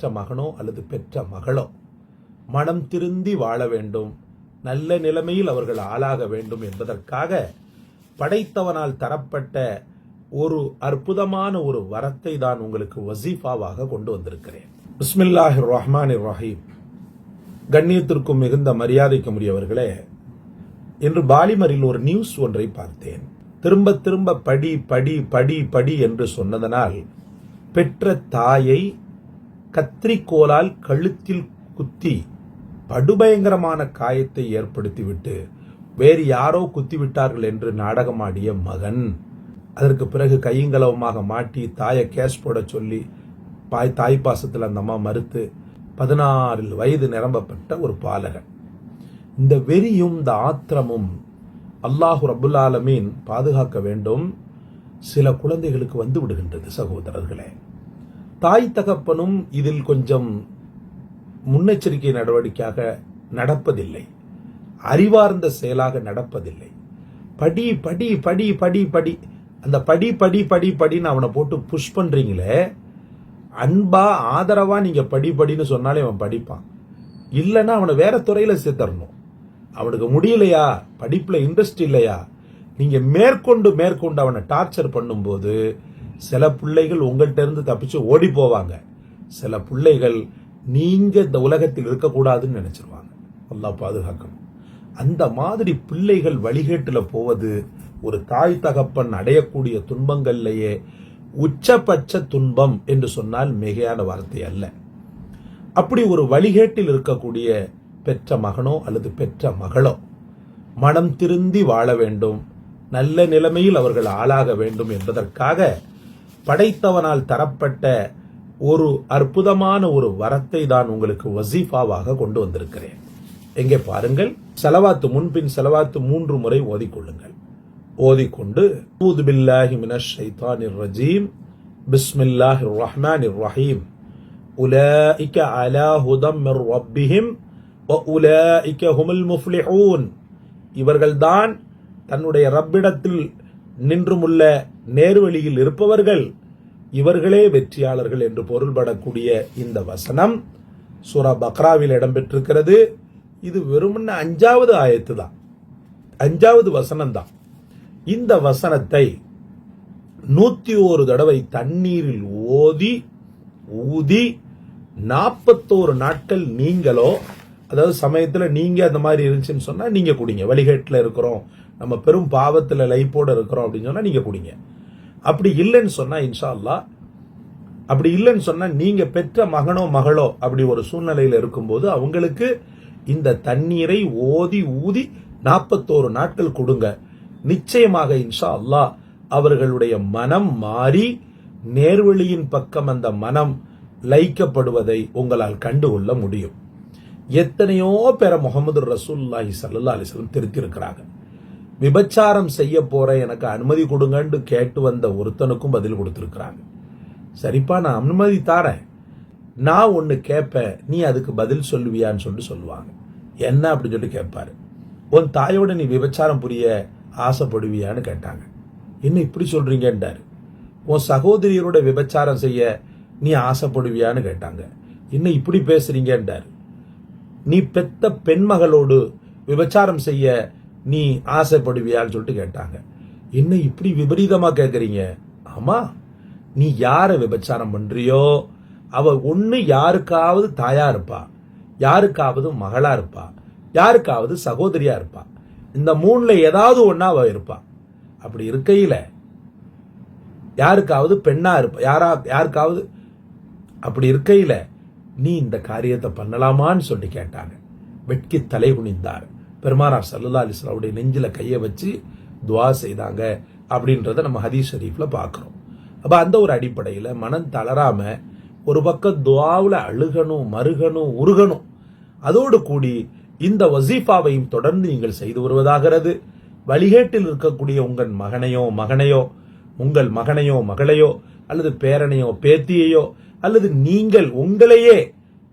பெற்ற மகனோ அல்லது பெற்ற மகளோ மனம் திருந்தி வாழ வேண்டும், நல்ல நிலைமையில் அவர்கள் ஆளாக வேண்டும் என்பதற்காக படைத்தவனால் தரப்பட்ட ஒரு அற்புதமான ஒரு வரத்தை தான் உங்களுக்கு வசீஃபாவாக கொண்டு வந்திருக்கிறேன். பிஸ்மில்லாஹிர் ரஹ்மானிர் ரஹீம். கண்ணியத்திற்கும் மிகுந்த மரியாதைக்கு உரியவர்களே, இன்று பாலிமரில் ஒரு நியூஸ் ஒன்றை பார்த்தேன். திரும்ப திரும்ப படி படி படி படி என்று சொன்னதனால் பெற்ற தாயை கத்திரிக்கோலால் கழுத்தில் குத்தி படுபயங்கரமான காயத்தை ஏற்படுத்திவிட்டு வேறு யாரோ குத்திவிட்டார்கள் என்று நாடகமாடிய மகன், அதற்கு பிறகு கையங்கலவமாக மாட்டி தாயை கேஸ் போட சொல்லி தாய் பாசத்தில் அந்த அம்மா மறுத்து 16 வயது நிரம்பப்பட்ட ஒரு பாலகன். இந்த வெறியும் இந்த ஆத்திரமும் அல்லாஹு ரப்புல் ஆலமீன் பாதுகாக்க வேண்டும், சில குழந்தைகளுக்கு வந்து விடுகின்றது. சகோதரர்களே, தாய் தகப்பனும் இதில் கொஞ்சம் முன்னெச்சரிக்கை நடவடிக்கையாக நடப்பதில்லை, அறிவார்ந்த செயலாக நடப்பதில்லை. படி படி படி படி படி அந்த படி படி படி படின்னு அவனை போட்டு புஷ் பண்றீங்களே, அன்பா ஆதரவா நீங்க படி படின்னு சொன்னாலே அவன் படிப்பான். இல்லைன்னா அவனை வேற துறையில சேர்த்தரணும். அவனுக்கு முடியலையா, படிப்புல இன்ட்ரெஸ்ட் இல்லையா, நீங்க மேற்கொண்டு அவனை டார்ச்சர் பண்ணும்போது சில பிள்ளைகள் உங்கள்கிட்ட இருந்து தப்பிச்சு ஓடி போவாங்க, சில பிள்ளைகள் நீங்க இந்த உலகத்தில் இருக்கக்கூடாதுன்னு நினைச்சிருவாங்க. அல்லாஹ் பாதுகாக்கணும். அந்த மாதிரி பிள்ளைகள் வழிகேட்டுல போவது ஒரு தாய் தகப்பன் அடையக்கூடிய துன்பங்கள்லேயே உச்சபட்ச துன்பம் என்று சொன்னால் மிகையான வார்த்தை அல்ல. அப்படி ஒரு வழிகேட்டில் இருக்கக்கூடிய பெற்ற மகனோ அல்லது பெற்ற மகளோ மனம் திருந்தி வாழ வேண்டும், நல்ல நிலைமையில் அவர்கள் ஆளாக வேண்டும் என்பதற்காக படைத்தவனால் தரப்பட்ட ஒரு அற்புதமான ஒரு வரத்தை தான் உங்களுக்கு வசீஃபாவாக கொண்டு வந்திருக்கிறேன். எங்கே பாருங்கள், ஸலவாத்து முன்பின் ஸலவாத்து 3 முறை ஓதிக்கொள்ளுங்கள். ஓதிக்கொண்டு அஊது பில்லாஹி மினஷ் ஷைத்தானிர் ரஜீம், பிஸ்மில்லாஹிர் ரஹ்மானிர் ரஹீம், உலாயிக அலா ஹுதம் மிர் ரப்பிஹிம் வ உலாயிக ஹுமுல் முஃப்லிஹூன். இவர்கள்தான் தன்னுடைய ரப்பிடத்தில் நின்றுமுள்ள நேர்வழியில் இருப்பவர்கள், இவர்களே வெற்றியாளர்கள் என்று பொருள்படக்கூடிய இந்த வசனம் சூரா பக்ராவில் இடம்பெற்றிருக்கிறது. இது வெறுமனே 5வது ஆயத்து தான், 5வது வசனம் தான். இந்த வசனத்தை 101 தடவை தண்ணீரில் ஊதி 41 நாட்கள் நீங்களோ, அதாவது சமயத்தில் நீங்க அந்த மாதிரி இருந்துச்சுன்னு சொன்னா நீங்க குடிங்க. வழிகேட்டில் இருக்கிறோம், நம்ம பெரும் பாவத்தில் லைஃபோட இருக்கிறோம் அப்படின்னு சொன்னா நீங்க குடிங்க. அப்படி இல்லைன்னு சொன்னா இன்ஷா அல்லாஹ், அப்படி இல்லைன்னு சொன்னா நீங்க பெற்ற மகனோ மகளோ அப்படி ஒரு சூழ்நிலையில் இருக்கும்போது அவங்களுக்கு இந்த தண்ணீரை ஊதி 41 நாட்கள் கொடுங்க. நிச்சயமாக இன்ஷா அல்லாஹ் அவர்களுடைய மனம் மாறி நேர்வழியின் பக்கம் அந்த மனம் லைக்கப்படுவதை உங்களால் கண்டுகொள்ள முடியும். எத்தனையோ பேரை முஹம்மது ரசூலுல்லாஹி ஸல்லல்லாஹு அலைஹி வஸல்லம் திருத்திருக்கிறாங்க. விபச்சாரம் செய்ய போற எனக்கு அனுமதி கொடுங்கன்னு கேட்டு வந்த ஒருத்தனுக்கும் பதில் கொடுத்திருக்கிறாங்க. சரிப்பா, நான் அனுமதி தாரேன், நான் ஒன்னு கேட்பேன், நீ அதுக்கு பதில் சொல்லுவியான்னு சொல்லுவாங்க. என்ன அப்படின்னு சொல்லி கேட்பாரு. உன் தாயோட நீ விபச்சாரம் புரிய ஆசைப்படுவியான்னு கேட்டாங்க. என்ன இப்படி சொல்றீங்கன்றாரு. உன் சகோதரியோட விபச்சாரம் செய்ய நீ ஆசைப்படுவியான்னு கேட்டாங்க. என்ன இப்படி பேசுறீங்கன்றாரு. நீ பெத்த பெண்மகளோடு விபச்சாரம் செய்ய நீ ஆசைப்படுவியான்னு சொல்லிட்டு கேட்டாங்க. என்ன இப்படி விபரீதமா கேட்கறீங்க? ஆமா, நீ யார விபச்சாரம் பண்றியோ அவ ஒண்ணு யாருக்காவது தாயா இருப்பா, யாருக்காவது மகளா இருப்பா, யாருக்காவது சகோதரியா இருப்பா. இந்த 3ல ஏதாவது ஒன்னா அவ இருப்பா. அப்படி இருக்கையில யாருக்காவது பெண்ணா இருப்பா, யாருக்காவது. அப்படி இருக்கையில நீ இந்த காரியத்தை பண்ணலாமான்னு சொல்லி கேட்டாங்க. வெட்கி தலை குனிந்தார். பெருமானார் ஸல்லல்லாஹு அலைஹி வஸல்லம் நெஞ்சில கையை வச்சு துவா செய்தாங்க அப்படின்றத நம்ம ஹதீஸ் ஷரீஃப்ல பார்க்கிறோம். அப்ப அந்த ஒரு அடிப்படையில மனம் தளராம ஒரு பக்கம் துவாவுல அழுகணும், மருகணும், உருகணும். அதோடு கூடி இந்த வசீஃபாவையும் தொடர்ந்து நீங்கள் செய்து வருவதாகிறது. வழிகேட்டில் இருக்கக்கூடிய உங்கள் மகனையோ மகளையோ அல்லது பேரனையோ பேத்தியையோ அல்லது உங்களையே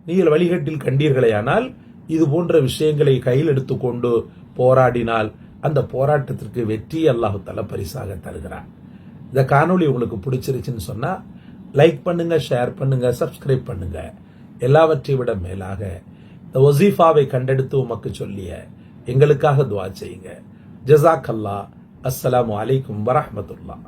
நீங்கள் வழிகேட்டில் கண்டீர்களேயானால் இது போன்ற விஷயங்களை கையில் எடுத்துக்கொண்டு போராடினால் அந்த போராட்டத்திற்கு வெற்றி அல்லாஹ் தஆலா பரிசாக தருகிறார். இந்த காணொளி உங்களுக்கு பிடிச்சிருச்சுன்னு சொன்னா லைக் பண்ணுங்க, ஷேர் பண்ணுங்க, சப்ஸ்கிரைப் பண்ணுங்க. எல்லாவற்றை விட மேலாக இந்த வசீஃபாவை கண்டெடுத்து உமக்கு சொல்லிய எங்களுக்காக துஆ செய்யுங்க. ஜஸாக்கல்லா. அஸ்ஸலாமு அலைக்கும் வரஹ்மத்துல்லாஹ்.